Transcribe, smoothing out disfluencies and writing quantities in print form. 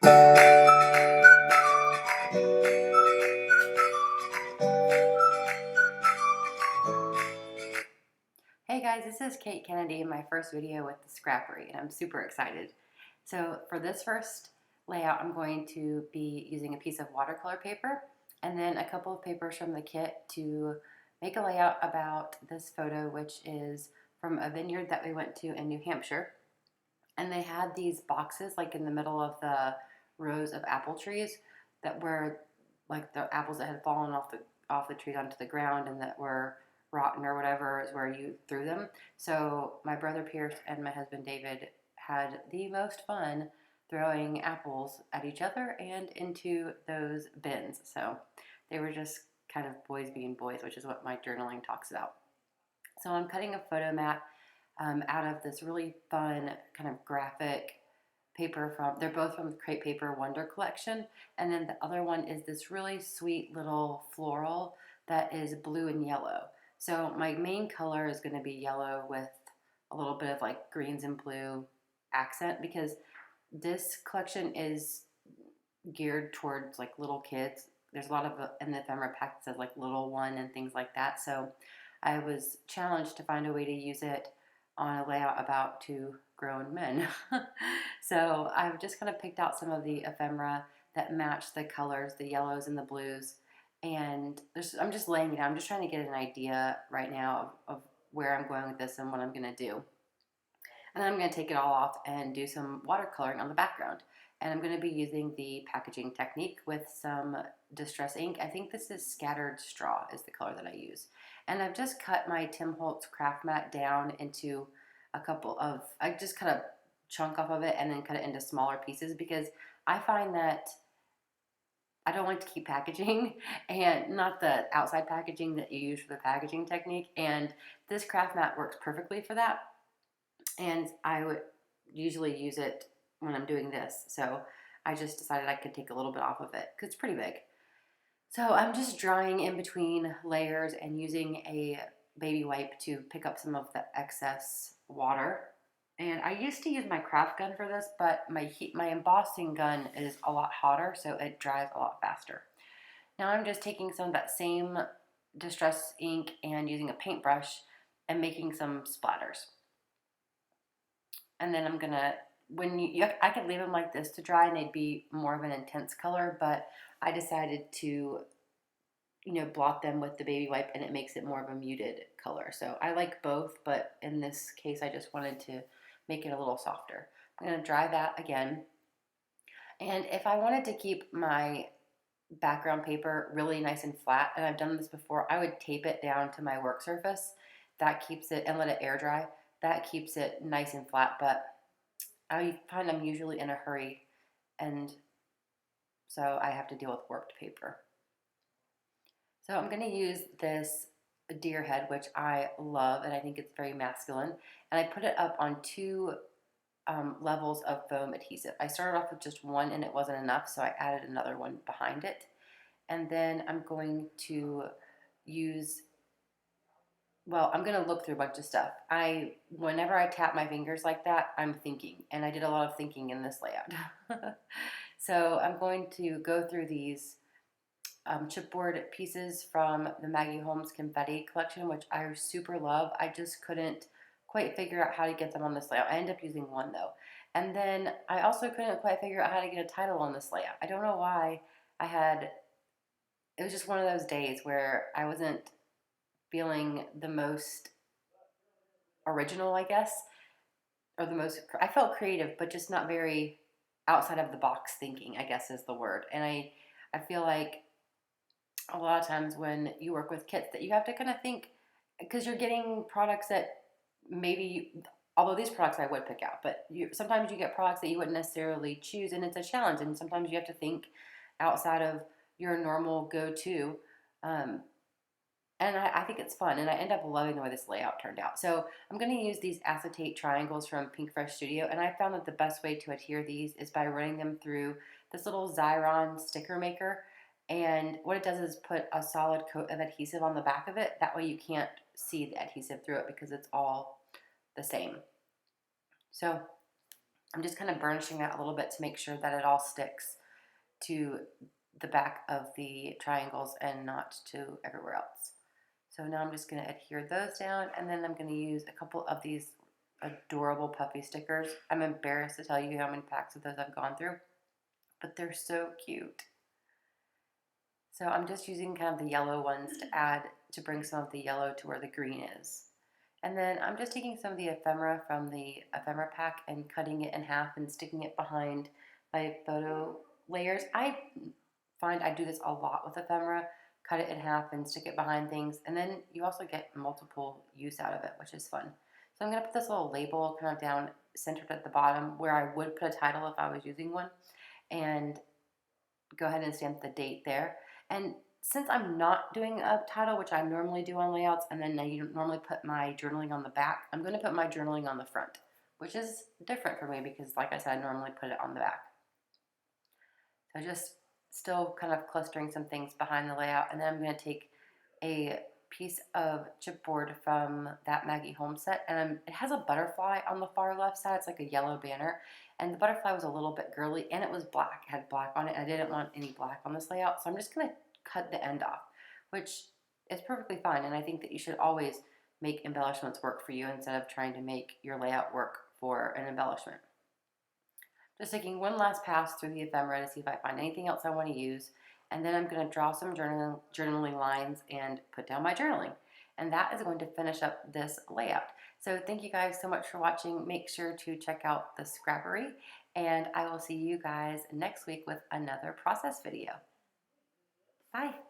Hey guys, this is Kate Kennedy in my first video with the Scrappery, and I'm super excited. So for this first layout, I'm going to be using a piece of watercolor paper and then a couple of papers from the kit to make a layout about this photo, which is from a vineyard that we went to in New Hampshire. And they had these boxes like in the middle of the rows of apple trees that were like the apples that had fallen off the trees onto the ground and that were rotten or whatever is where you threw them. So my brother Pierce and my husband David had the most fun throwing apples at each other and into those bins. So they were just kind of boys being boys, which is what my journaling talks about. So I'm cutting a photo mat out of this really fun kind of graphic paper they're both from the Crepe Paper Wonder collection. And then the other one is this really sweet little floral that is blue and yellow. So my main color is going to be yellow with a little bit of like greens and blue accent, because this collection is geared towards like little kids. There's a lot of in the ephemera pack that says like little one and things like that. So I was challenged to find a way to use it on a layout about two grown men. So I've just kind of picked out some of the ephemera that match the colors, the yellows and the blues. And I'm just laying it out. I'm just trying to get an idea right now of where I'm going with this and what I'm going to do. And then I'm going to take it all off and do some watercoloring on the background. And I'm going to be using the packaging technique with some distress ink. I think this is Scattered Straw is the color that I use. And I've just cut my Tim Holtz craft mat down into I just cut a chunk off of it and then cut it into smaller pieces, because I find that I don't like to keep packaging, and not the outside packaging that you use for the packaging technique. And this craft mat works perfectly for that. And I would usually use it when I'm doing this. So I just decided I could take a little bit off of it because it's pretty big. So I'm just drying in between layers and using a baby wipe to pick up some of the excess water. And I used to use my craft gun for this, but my embossing gun is a lot hotter, so it dries a lot faster. Now I'm just taking some of that same distress ink and using a paintbrush and making some splatters. And then I'm gonna, I could leave them like this to dry and they'd be more of an intense color, but I decided to, blot them with the baby wipe, and it makes it more of a muted color. So I like both, but in this case, I just wanted to make it a little softer. I'm gonna dry that again. And if I wanted to keep my background paper really nice and flat, and I've done this before, I would tape it down to my work surface. That keeps it, and let it air dry. That keeps it nice and flat, but I find I'm usually in a hurry, and so I have to deal with worked paper. So I'm going to use this deer head, which I love, and I think it's very masculine, and I put it up on two levels of foam adhesive. I started off with just one and it wasn't enough, so I added another one behind it. And then I'm going to I'm going to look through a bunch of stuff. Whenever I tap my fingers like that, I'm thinking, and I did a lot of thinking in this layout. So I'm going to go through these chipboard pieces from the Maggie Holmes Confetti collection, which I super love. I just couldn't quite figure out how to get them on this layout. I ended up using one though. And then I also couldn't quite figure out how to get a title on this layout. I don't know why. It was just one of those days where I wasn't feeling the most original, I guess, or I felt creative, but just not very outside of the box thinking, I guess is the word. And I feel like a lot of times when you work with kits that you have to kind of think, because you're getting products that although these products I would pick out, but sometimes you get products that you wouldn't necessarily choose, and it's a challenge, and sometimes you have to think outside of your normal go-to, and I think it's fun, and I end up loving the way this layout turned out. So I'm going to use these acetate triangles from Pink Fresh Studio, and I found that the best way to adhere these is by running them through this little Xyron sticker maker. And what it does is put a solid coat of adhesive on the back of it. That way you can't see the adhesive through it because it's all the same. So I'm just kind of burnishing that a little bit to make sure that it all sticks to the back of the triangles and not to everywhere else. So now I'm just going to adhere those down, and then I'm going to use a couple of these adorable puffy stickers. I'm embarrassed to tell you how many packs of those I've gone through, but they're so cute. So I'm just using kind of the yellow ones to bring some of the yellow to where the green is. And then I'm just taking some of the ephemera from the ephemera pack and cutting it in half and sticking it behind my photo layers. I find I do this a lot with ephemera, cut it in half and stick it behind things, and then you also get multiple use out of it, which is fun. So I'm going to put this little label kind of down centered at the bottom where I would put a title if I was using one, and go ahead and stamp the date there. And since I'm not doing a title, which I normally do on layouts, and then I normally put my journaling on the back, I'm going to put my journaling on the front, which is different for me because, like I said, I normally put it on the back. So just still kind of clustering some things behind the layout, and then I'm going to take a piece of chipboard from that Maggie Holmes set, and it has a butterfly on the far left side. It's like a yellow banner, and the butterfly was a little bit girly, and it was black. It had black on it, and I didn't want any black on this layout, so I'm just going to cut the end off, which is perfectly fine, and I think that you should always make embellishments work for you instead of trying to make your layout work for an embellishment. Just taking one last pass through the ephemera to see if I find anything else I want to use, and then I'm going to draw some journaling lines and put down my journaling. And that is going to finish up this layout. So thank you guys so much for watching. Make sure to check out the Scrappery, and I will see you guys next week with another process video. Bye.